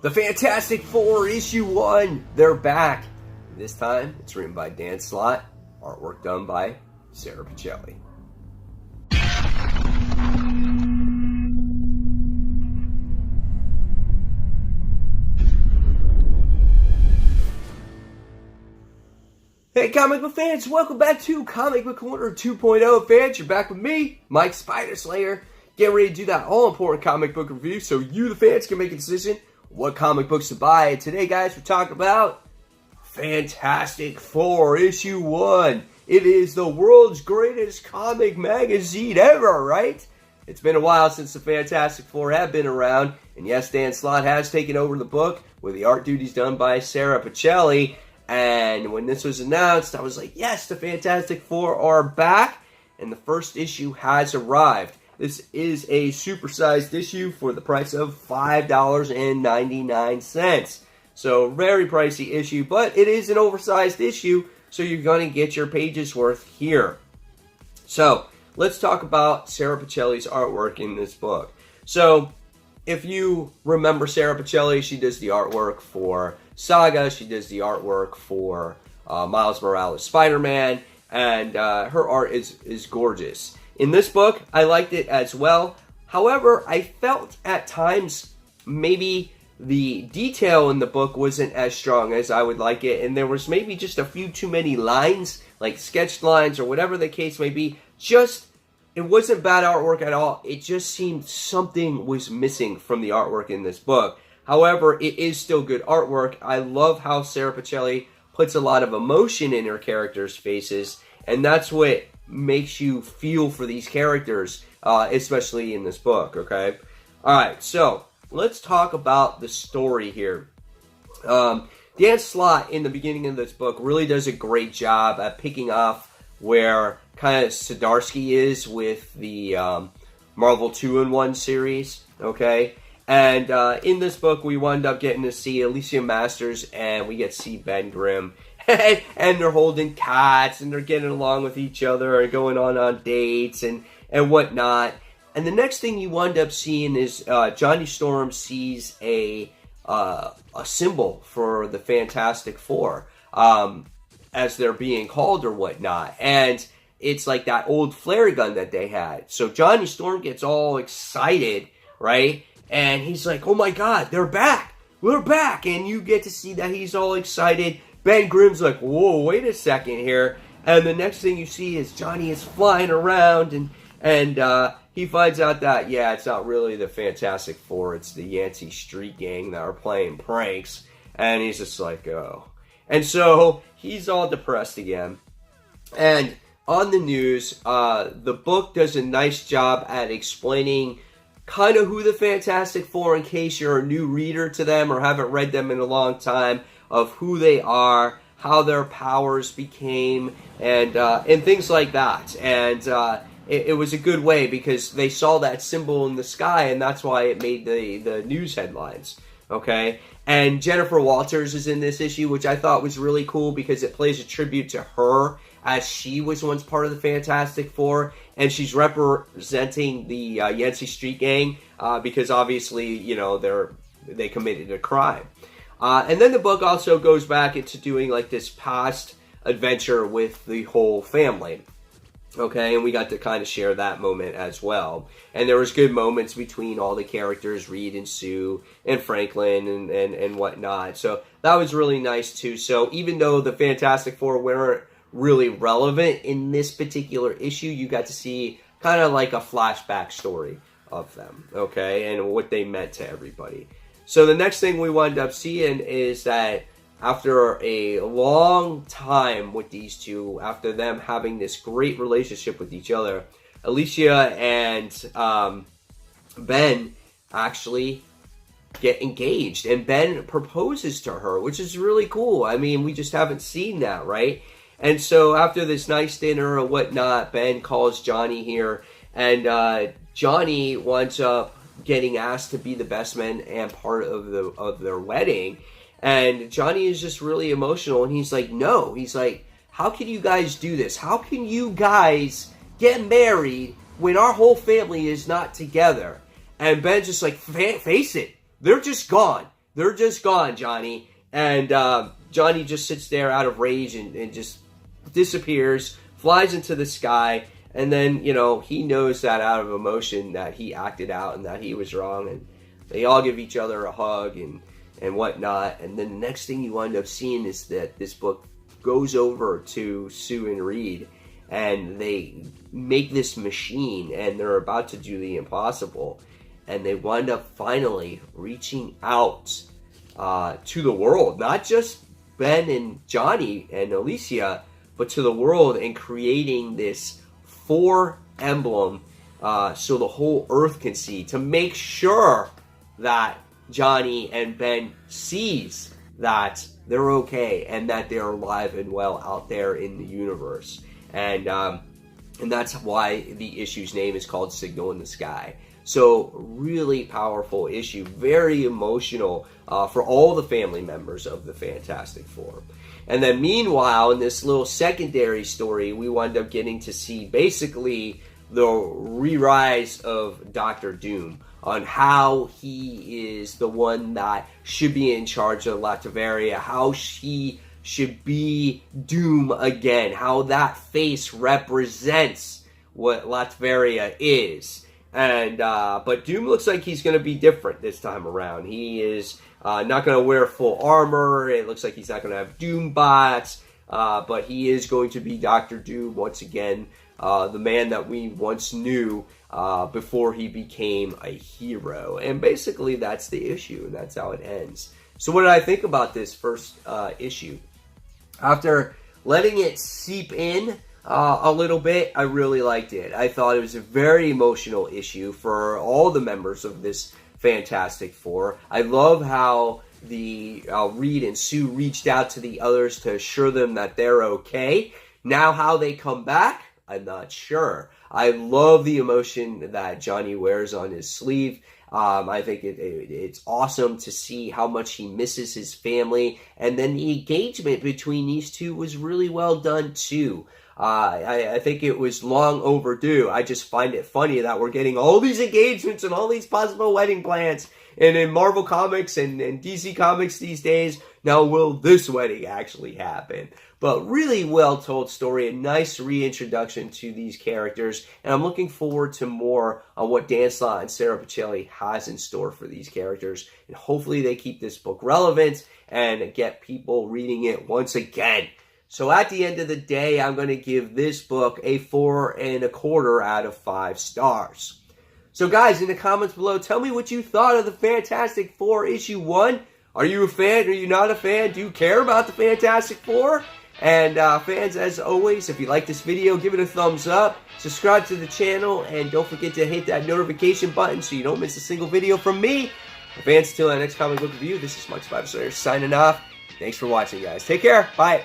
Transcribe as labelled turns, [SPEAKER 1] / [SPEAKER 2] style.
[SPEAKER 1] The Fantastic Four, issue 1, they're back. This time, it's written by Dan Slott, artwork done by Sara Pichelli. Hey comic book fans, welcome back to Comic Book Corner 2.0 fans. You're back with me, Mike Spider Slayer, getting ready to do that all-important comic book review so you, the fans, can make a decision what comic books to buy. And today, guys, we're talking about Fantastic Four, issue 1. It is the world's greatest comic magazine ever, right? It's been a while since the Fantastic Four have been around, and yes, Dan Slott has taken over the book with the art duties done by Sara Pichelli. And when this was announced, I was like, yes, the Fantastic Four are back, and the first issue has arrived. This is a supersized issue for the price of $5.99. So, very pricey issue, but it is an oversized issue, so you're going to get your pages worth here. So, let's talk about Sara Pichelli's artwork in this book. So, if you remember Sara Pichelli, she does the artwork for Saga, she does the artwork for Miles Morales' Spider-Man, and her art is gorgeous. In this book, I liked it as well. However, I felt at times maybe the detail in the book wasn't as strong as I would like it, and there was maybe just a few too many lines, like sketched lines or whatever the case may be. It wasn't bad artwork at all. It just seemed something was missing from the artwork in this book. However, it is still good artwork. I love how Sara Pichelli puts a lot of emotion in her characters' faces, and that's what makes you feel for these characters, especially in this book, okay? Alright, so let's talk about the story here. Dan Slott, in the beginning of this book, really does a great job at picking off where kind of Zdarsky is with the Marvel 2-in-1 series, okay? And in this book, we wound up getting to see Alicia Masters, and we get to see Ben Grimm. And they're holding cats, and they're getting along with each other, and going on dates, and whatnot. And the next thing you wind up seeing is Johnny Storm sees a symbol for the Fantastic Four as they're being called or whatnot. And it's like that old flare gun that they had. So Johnny Storm gets all excited, right? And he's like, oh my god, they're back! We're back! And you get to see that he's all excited. Ben Grimm's like, whoa, wait a second here. And the next thing you see is Johnny is flying around, and he finds out that, yeah, it's not really the Fantastic Four, it's the Yancey Street Gang that are playing pranks. And he's just like, oh. And so he's all depressed again. And on the news, the book does a nice job at explaining kind of who the Fantastic Four, in case you're a new reader to them or haven't read them in a long time, of who they are, how their powers became, and things like that. And it was a good way because they saw that symbol in the sky, and that's why it made the news headlines, okay? And Jennifer Walters is in this issue, which I thought was really cool because it plays a tribute to her, as she was once part of the Fantastic Four, and she's representing the Yancey Street Gang because obviously, you know, they committed a crime. And then the book also goes back into doing like this past adventure with the whole family. Okay, and we got to kind of share that moment as well. And there was good moments between all the characters, Reed and Sue and Franklin and whatnot. So that was really nice too. So even though the Fantastic Four weren't really relevant in this particular issue, you got to see kind of like a flashback story of them, okay, and what they meant to everybody. So the next thing we wind up seeing is that after a long time with these two, after them having this great relationship with each other, Alicia and Ben actually get engaged. And Ben proposes to her, which is really cool. I mean, we just haven't seen that, right? And so after this nice dinner or whatnot, Ben calls Johnny here, and Johnny winds up getting asked to be the best man and part of their wedding. And Johnny is just really emotional, and he's like, no. He's like, how can you guys do this? How can you guys get married when our whole family is not together? And Ben's just like, face it, they're just gone. they're just gone, Johnny. And Johnny just sits there out of rage and just disappears, flies into the sky. And then, you know, he knows that out of emotion that he acted out and that he was wrong. And they all give each other a hug and whatnot. And then the next thing you wind up seeing is that this book goes over to Sue and Reed. And they make this machine, and they're about to do the impossible. And they wind up finally reaching out to the world. Not just Ben and Johnny and Alicia, but to the world, and creating this 4 emblem so the whole Earth can see, to make sure that Johnny and Ben sees that they're okay and that they're alive and well out there in the universe. And that's why the issue's name is called Signal in the Sky. So really powerful issue, very emotional for all the family members of the Fantastic Four. And then meanwhile, in this little secondary story, we wind up getting to see basically the re-rise of Dr. Doom, on how he is the one that should be in charge of Latveria, how he should be Doom again, how that face represents what Latveria is. And but Doom looks like he's going to be different this time around. He is not going to wear full armor. It looks like he's not going to have Doom bots, but he is going to be Dr. Doom once again, the man that we once knew before he became a hero. And basically that's the issue, and that's how it ends. So what did I think about this first issue? After letting it seep in a little bit, I really liked it. I thought it was a very emotional issue for all the members of this Fantastic Four. I love how the Reed and Sue reached out to the others to assure them that they're okay. Now how they come back, I'm not sure. I love the emotion that Johnny wears on his sleeve. I think it's awesome to see how much he misses his family. And then the engagement between these two was really well done too. I think it was long overdue. I just find it funny that we're getting all these engagements and all these possible wedding plans. And in Marvel Comics and DC Comics these days, now will this wedding actually happen? But really well told story, a nice reintroduction to these characters, and I'm looking forward to more on what Dan Slott and Sara Pichelli has in store for these characters, and hopefully they keep this book relevant and get people reading it once again. So at the end of the day, I'm going to give this book a 4.25 out of 5 stars. So guys, in the comments below, tell me what you thought of the Fantastic Four issue 1. Are you a fan? Are you not a fan? Do you care about the Fantastic Four? And fans, as always, if you like this video, give it a thumbs up, subscribe to the channel, and don't forget to hit that notification button so you don't miss a single video from me. Fans, until our next comic book review, this is Mike Spider signing off. Thanks for watching, guys. Take care. Bye.